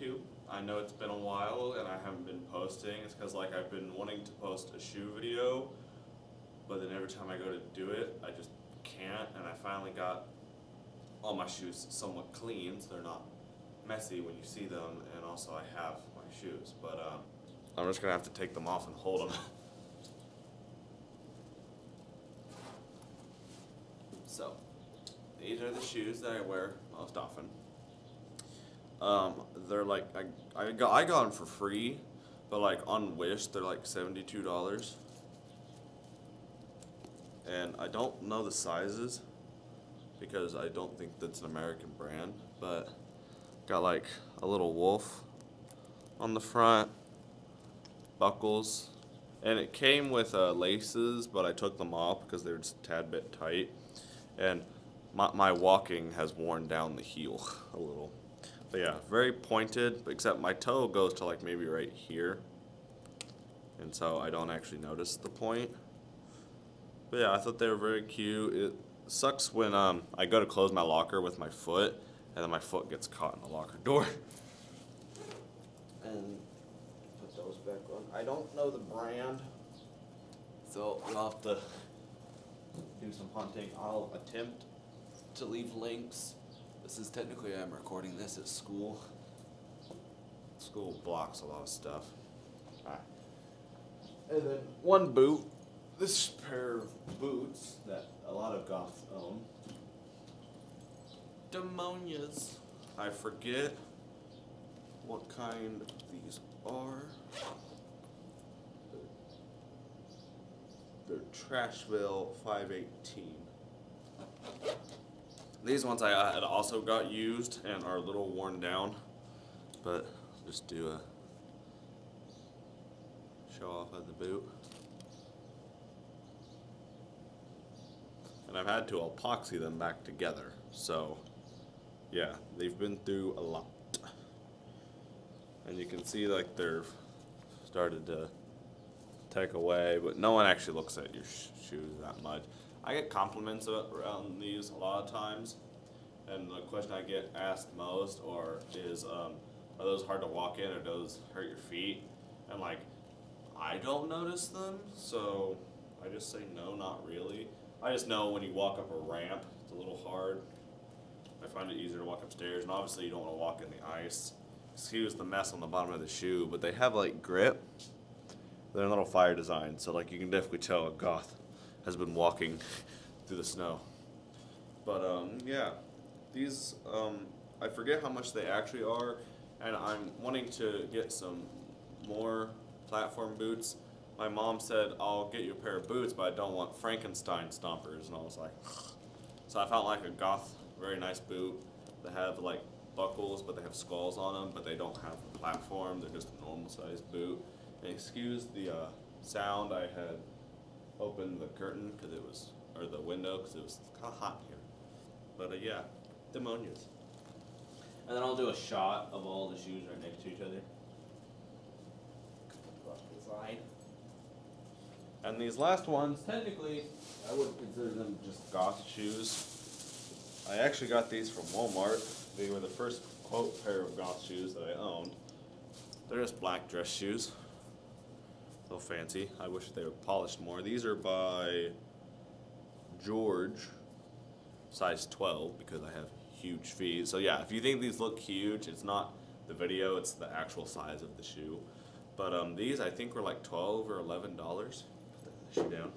YouTube. I know it's been a while and I haven't been posting. It's because like I've been wanting to post a shoe video, but then every time I go to do it, I just can't. And I finally got all my shoes somewhat clean, so they're not messy when you see them. And also I have my shoes, but I'm just gonna have to take them off and hold them. So these are the shoes that I wear most often. They're like I got them for free, but like on Wish they're like $72. And I don't know the sizes because I don't think that's an American brand, but got like a little wolf on the front, buckles, and it came with laces, but I took them off because they were just a tad bit tight, and my walking has worn down the heel a little. But yeah, very pointed, except my toe goes to like maybe right here, and so I don't actually notice the point. But yeah, I thought they were very cute. It sucks when I go to close my locker with my foot, and then my foot gets caught in the locker door. And put those back on. I don't know the brand, so I'll have to do some hunting. I'll attempt to leave links. This is technically, I'm recording this at school. School blocks a lot of stuff. Alright. And then one boot. This pair of boots that a lot of goths own. Demonias. I forget what kind these are. They're Trashville 518. These ones I had also got used and are a little worn down, but just do a show off of the boot. And I've had to epoxy them back together, so yeah, they've been through a lot. And you can see like they're started to take away, but no one actually looks at your shoes that much. I get compliments around these a lot of times, and the question I get asked most is, are those hard to walk in or do those hurt your feet? And like, I don't notice them, so I just say no, not really. I just know when you walk up a ramp, it's a little hard. I find it easier to walk upstairs, and obviously you don't want to walk in the ice. Excuse the mess on the bottom of the shoe, but they have like grip. They're a little fire design, so like you can definitely tell a goth has been walking through the snow. But yeah, these, I forget how much they actually are, and I'm wanting to get some more platform boots. My mom said, I'll get you a pair of boots, but I don't want Frankenstein stompers, and I was like, so I found like a goth, very nice boot. They have like buckles, but they have skulls on them, but they don't have a platform. They're just a normal sized boot. And excuse the sound, I had opened the curtain because it was, or the window because it was kind of hot here. But yeah, demonias. And then I'll do a shot of all the shoes right next to each other. Design. And these last ones, technically, I would consider them just goth shoes. I actually got these from Walmart. They were the first quote pair of goth shoes that I owned. They're just black dress shoes. A little fancy. I wish they were polished more. These are by George, size 12, because I have huge feet. So yeah, if you think these look huge, it's not the video, it's the actual size of the shoe. But these I think were like $12 or $11. Put the shoe down.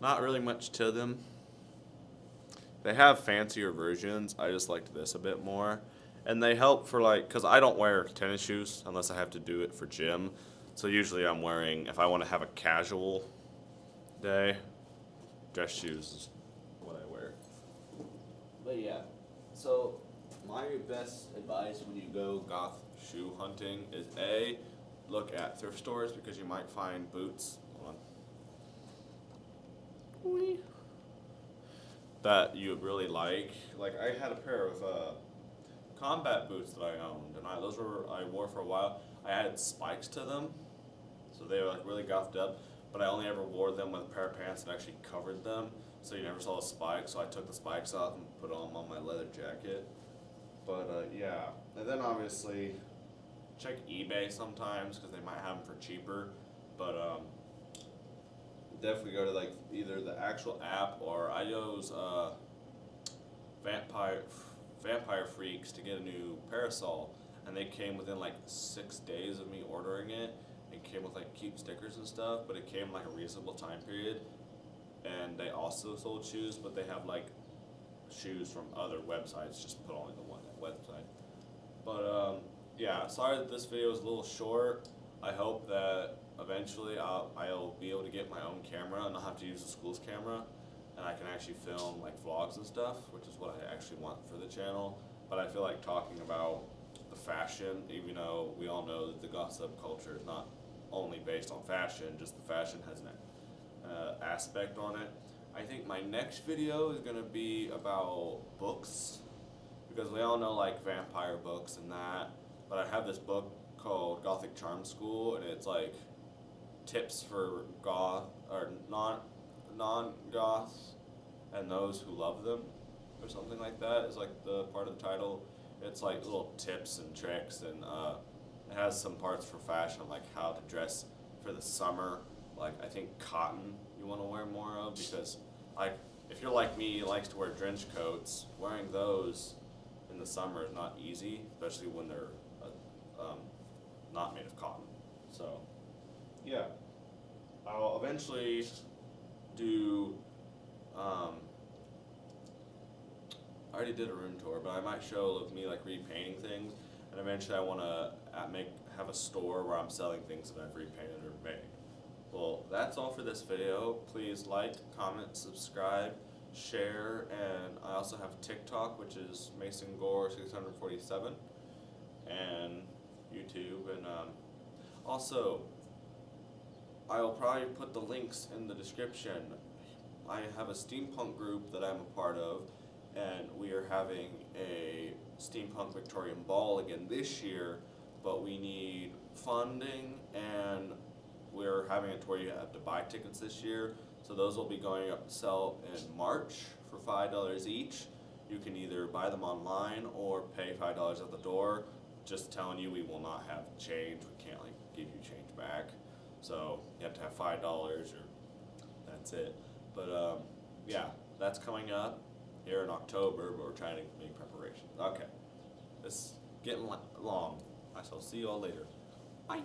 Not really much to them. They have fancier versions. I just liked this a bit more. And they help for like, because I don't wear tennis shoes unless I have to do it for gym. So usually I'm wearing, if I want to have a casual day, dress shoes is what I wear. But yeah, so my best advice when you go goth shoe hunting is A, look at thrift stores because you might find boots, hold on, that you really like. Like I had a pair of combat boots that I owned, and those I wore for a while. I added spikes to them, so they were like really gothed up, but I only ever wore them with a pair of pants that actually covered them, so you never saw the spikes, so I took the spikes off and put them on my leather jacket. But yeah, and then obviously check eBay sometimes because they might have them for cheaper. But definitely go to like either the actual app, or I use Vampire Freaks to get a new parasol, and they came within like 6 days of me ordering it. It came with like cute stickers and stuff, but it came in like a reasonable time period. And they also sold shoes, but they have like shoes from other websites, just put only the one website. But yeah, sorry that this video is a little short. I hope that eventually I'll be able to get my own camera and not have to use the school's camera, and I can actually film like vlogs and stuff, which is what I actually want for the channel. But I feel like talking about the fashion, even though we all know that the goth subculture is not only based on fashion, just the fashion has an aspect on it. I think my next video is going to be about books, because we all know like vampire books and that, but I have this book called Gothic Charm School, and it's like tips for goth or non-goths and those who love them, or something like that is like the part of the title. It's like little tips and tricks, and it has some parts for fashion, like how to dress for the summer. Like I think cotton you want to wear more of, because like if you're like me, likes to wear trench coats, wearing those in the summer is not easy, especially when they're not made of cotton. So yeah, I'll eventually do I already did a room tour, but I might show of me like repainting things, and eventually I want to have a store where I'm selling things that I've repainted or made. Well, that's all for this video. Please like, comment, subscribe, share, and I also have TikTok, which is Mason Gore 647, and YouTube, and also I'll probably put the links in the description. I have a steampunk group that I'm a part of, and we are having a Steampunk Victorian Ball again this year, but we need funding, and we're having it to where you have to buy tickets this year. So those will be going up to sell in March for $5 each. You can either buy them online or pay $5 at the door. Just telling you, we will not have change. We can't like give you change back. So you have to have $5 or that's it. But yeah, that's coming up here in October, but we're trying to make preparations. Okay, this is getting long. I shall see you all later. Bye.